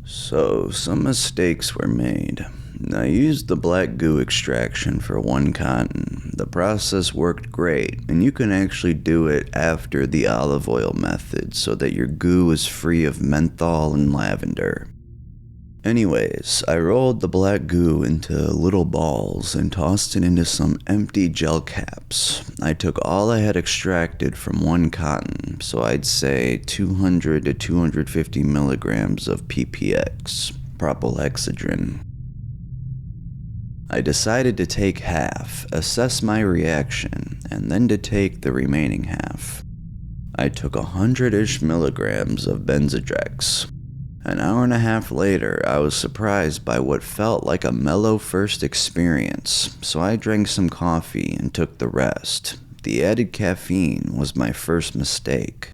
So, some mistakes were made. I used the black goo extraction for one cotton. The process worked great, and you can actually do it after the olive oil method so that your goo is free of menthol and lavender. Anyways, I rolled the black goo into little balls and tossed it into some empty gel caps. I took all I had extracted from one cotton, so I'd say 200 to 250 milligrams of PPX, propylhexedrine. I decided to take half, assess my reaction, and then to take the remaining half. I took 100-ish milligrams of Benzedrex. An hour and a half later, I was surprised by what felt like a mellow first experience, so I drank some coffee and took the rest. The added caffeine was my first mistake.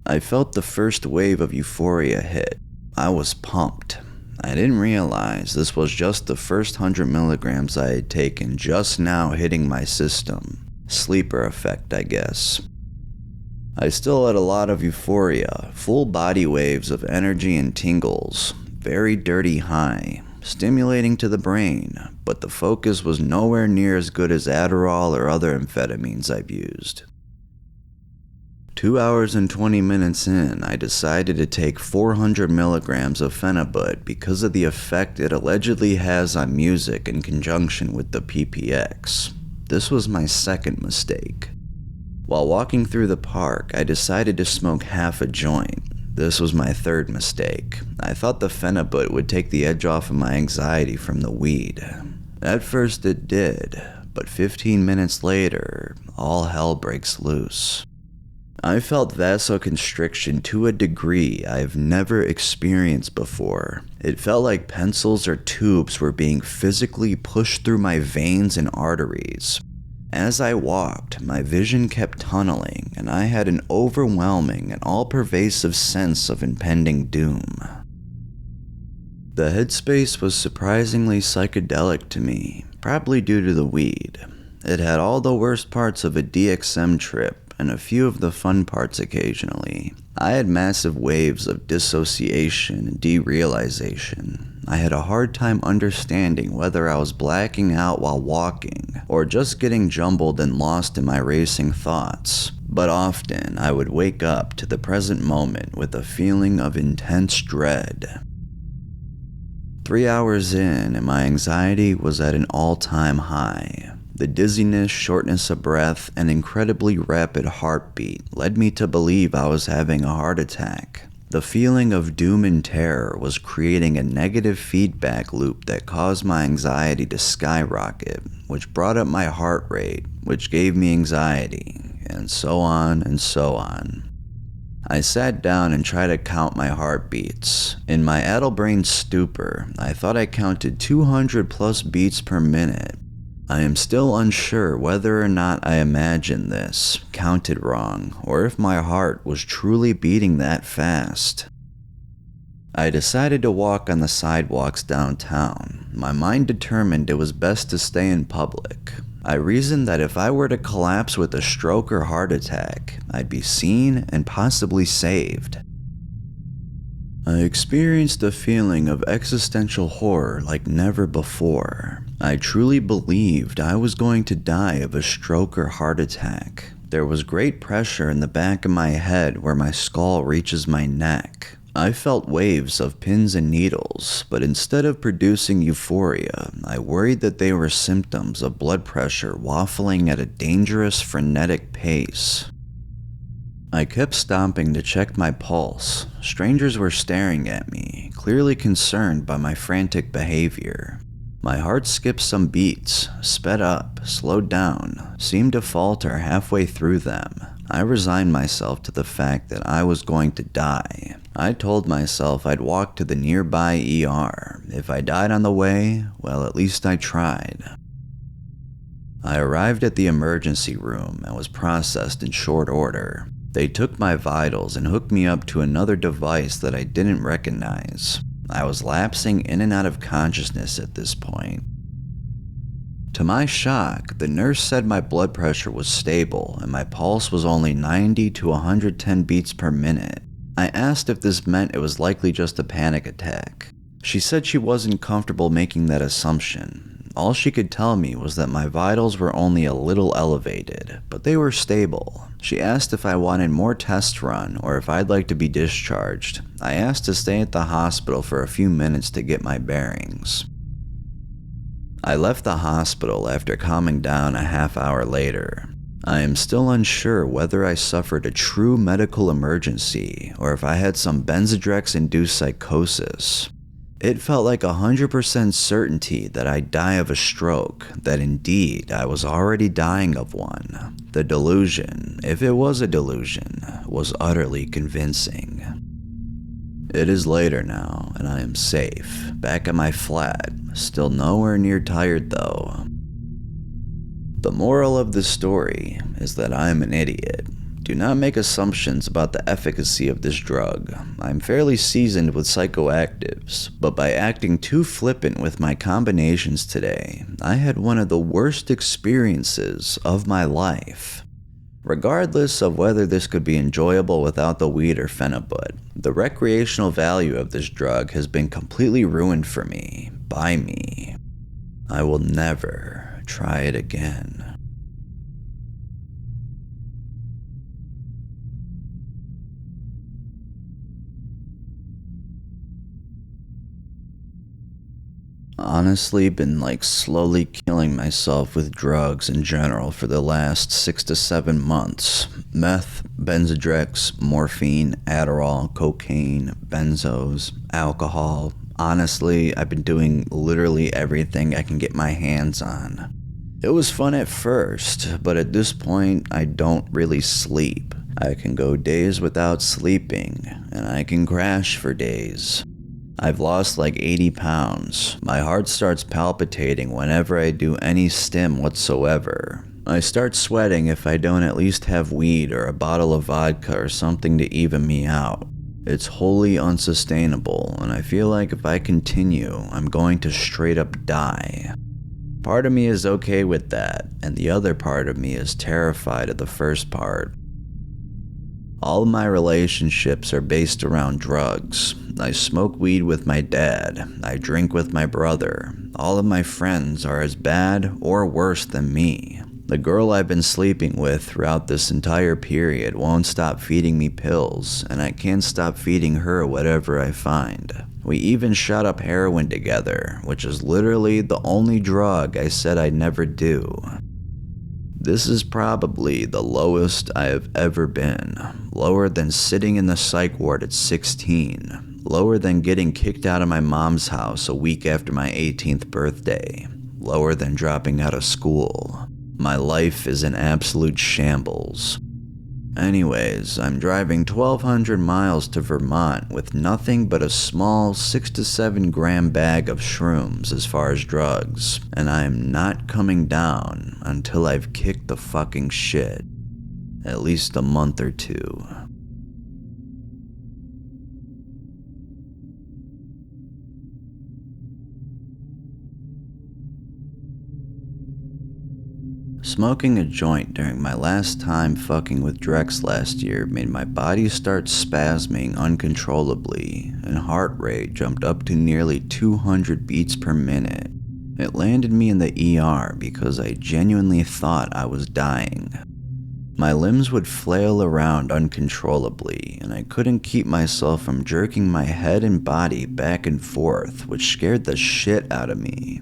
I felt the first wave of euphoria hit. I was pumped. I didn't realize this was just the first 100 milligrams I had taken just now hitting my system. Sleeper effect, I guess. I still had a lot of euphoria, full body waves of energy and tingles, very dirty high, stimulating to the brain, but the focus was nowhere near as good as Adderall or other amphetamines I've used. 2 hours and 20 minutes in, I decided to take 400 milligrams of phenibut because of the effect it allegedly has on music in conjunction with the PPX. This was my second mistake. While walking through the park, I decided to smoke half a joint. This was my third mistake. I thought the phenibut would take the edge off of my anxiety from the weed. At first it did, but 15 minutes later, all hell breaks loose. I felt vasoconstriction to a degree I've never experienced before. It felt like pencils or tubes were being physically pushed through my veins and arteries. As I walked, my vision kept tunneling, and I had an overwhelming and all-pervasive sense of impending doom. The headspace was surprisingly psychedelic to me, probably due to the weed. It had all the worst parts of a DXM trip, and a few of the fun parts occasionally. I had massive waves of dissociation and derealization. I had a hard time understanding whether I was blacking out while walking, or just getting jumbled and lost in my racing thoughts. But often, I would wake up to the present moment with a feeling of intense dread. 3 hours in, and my anxiety was at an all-time high. The dizziness, shortness of breath, and incredibly rapid heartbeat led me to believe I was having a heart attack. The feeling of doom and terror was creating a negative feedback loop that caused my anxiety to skyrocket, which brought up my heart rate, which gave me anxiety, and so on and so on. I sat down and tried to count my heartbeats. In my addle-brained stupor, I thought I counted 200 plus beats per minute. I am still unsure whether or not I imagined this, counted wrong, or if my heart was truly beating that fast. I decided to walk on the sidewalks downtown. My mind determined it was best to stay in public. I reasoned that if I were to collapse with a stroke or heart attack, I'd be seen and possibly saved. I experienced a feeling of existential horror like never before. I truly believed I was going to die of a stroke or heart attack. There was great pressure in the back of my head where my skull reaches my neck. I felt waves of pins and needles, but instead of producing euphoria, I worried that they were symptoms of blood pressure waffling at a dangerous, frenetic pace. I kept stopping to check my pulse. Strangers were staring at me, clearly concerned by my frantic behavior. My heart skipped some beats, sped up, slowed down, seemed to falter halfway through them. I resigned myself to the fact that I was going to die. I told myself I'd walk to the nearby ER. If I died on the way, well, at least I tried. I arrived at the emergency room and was processed in short order. They took my vitals and hooked me up to another device that I didn't recognize. I was lapsing in and out of consciousness at this point. To my shock, the nurse said my blood pressure was stable and my pulse was only 90 to 110 beats per minute. I asked if this meant it was likely just a panic attack. She said she wasn't comfortable making that assumption. All she could tell me was that my vitals were only a little elevated, but they were stable. She asked if I wanted more tests run or if I'd like to be discharged. I asked to stay at the hospital for a few minutes to get my bearings. I left the hospital after calming down a half hour later. I am still unsure whether I suffered a true medical emergency or if I had some Benzedrex-induced psychosis. It felt like 100% certainty that I'd die of a stroke, that indeed I was already dying of one. The delusion, if it was a delusion, was utterly convincing. It is later now, and I am safe, back at my flat, still nowhere near tired though. The moral of this story is that I am an idiot. Do not make assumptions about the efficacy of this drug. I am fairly seasoned with psychoactives, but by acting too flippant with my combinations today, I had one of the worst experiences of my life. Regardless of whether this could be enjoyable without the weed or phenibut, the recreational value of this drug has been completely ruined for me, by me. I will never try it again. Honestly, been slowly killing myself with drugs in general for the last 6 to 7 months. Meth, Benzedrex, morphine, Adderall, cocaine, benzos, alcohol. Honestly, I've been doing literally everything I can get my hands on. It was fun at first, but at this point, I don't really sleep. I can go days without sleeping, and I can crash for days. I've lost 80 pounds. My heart starts palpitating whenever I do any stim whatsoever. I start sweating if I don't at least have weed or a bottle of vodka or something to even me out. It's wholly unsustainable, and I feel like if I continue, I'm going to straight up die. Part of me is okay with that, and the other part of me is terrified of the first part. All of my relationships are based around drugs. I smoke weed with my dad. I drink with my brother. All of my friends are as bad or worse than me. The girl I've been sleeping with throughout this entire period won't stop feeding me pills, and I can't stop feeding her whatever I find. We even shot up heroin together, which is literally the only drug I said I'd never do. This is probably the lowest I have ever been. Lower than sitting in the psych ward at 16. Lower than getting kicked out of my mom's house a week after my 18th birthday. Lower than dropping out of school. My life is an absolute shambles. Anyways, I'm driving 1,200 miles to Vermont with nothing but a small 6 to 7 gram bag of shrooms as far as drugs, and I am not coming down until I've kicked the fucking shit. At least a month or two. Smoking a joint during my last time fucking with Drex last year made my body start spasming uncontrollably, and heart rate jumped up to nearly 200 beats per minute. It landed me in the ER because I genuinely thought I was dying. My limbs would flail around uncontrollably, and I couldn't keep myself from jerking my head and body back and forth, which scared the shit out of me.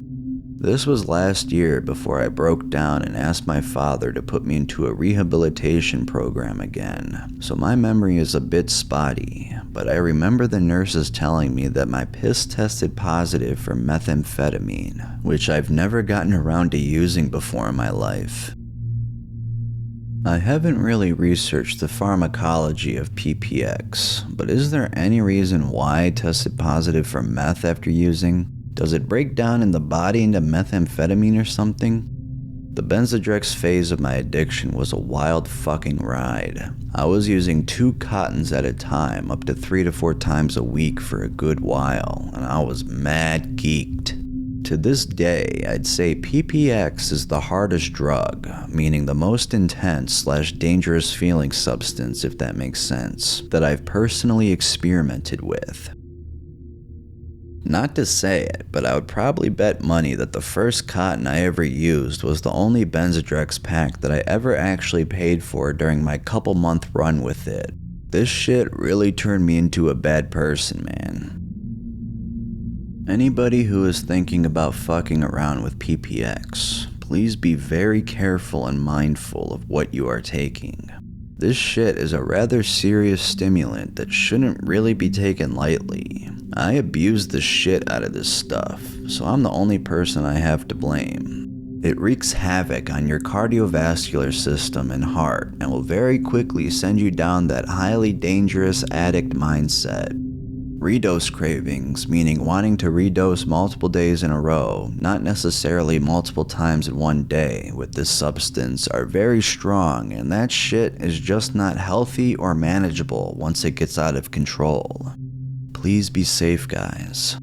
This was last year before I broke down and asked my father to put me into a rehabilitation program again, so my memory is a bit spotty, but I remember the nurses telling me that my piss tested positive for methamphetamine, which I've never gotten around to using before in my life. I haven't really researched the pharmacology of PPX, but is there any reason why I tested positive for meth after using? Does it break down in the body into methamphetamine or something? The Benzedrex phase of my addiction was a wild fucking ride. I was using 2 cottons at a time up to 3 to 4 times a week for a good while, and I was mad geeked. To this day, I'd say PPX is the hardest drug, meaning the most intense/dangerous feeling substance, if that makes sense, that I've personally experimented with. Not to say it, but I would probably bet money that the first cotton I ever used was the only Benzedrex pack that I ever actually paid for during my couple-month run with it. This shit really turned me into a bad person, man. Anybody who is thinking about fucking around with PPX, please be very careful and mindful of what you are taking. This shit is a rather serious stimulant that shouldn't really be taken lightly. I abused the shit out of this stuff, so I'm the only person I have to blame. It wreaks havoc on your cardiovascular system and heart and will very quickly send you down that highly dangerous addict mindset. Redose cravings, meaning wanting to redose multiple days in a row, not necessarily multiple times in one day, with this substance are very strong, and that shit is just not healthy or manageable once it gets out of control. Please be safe, guys.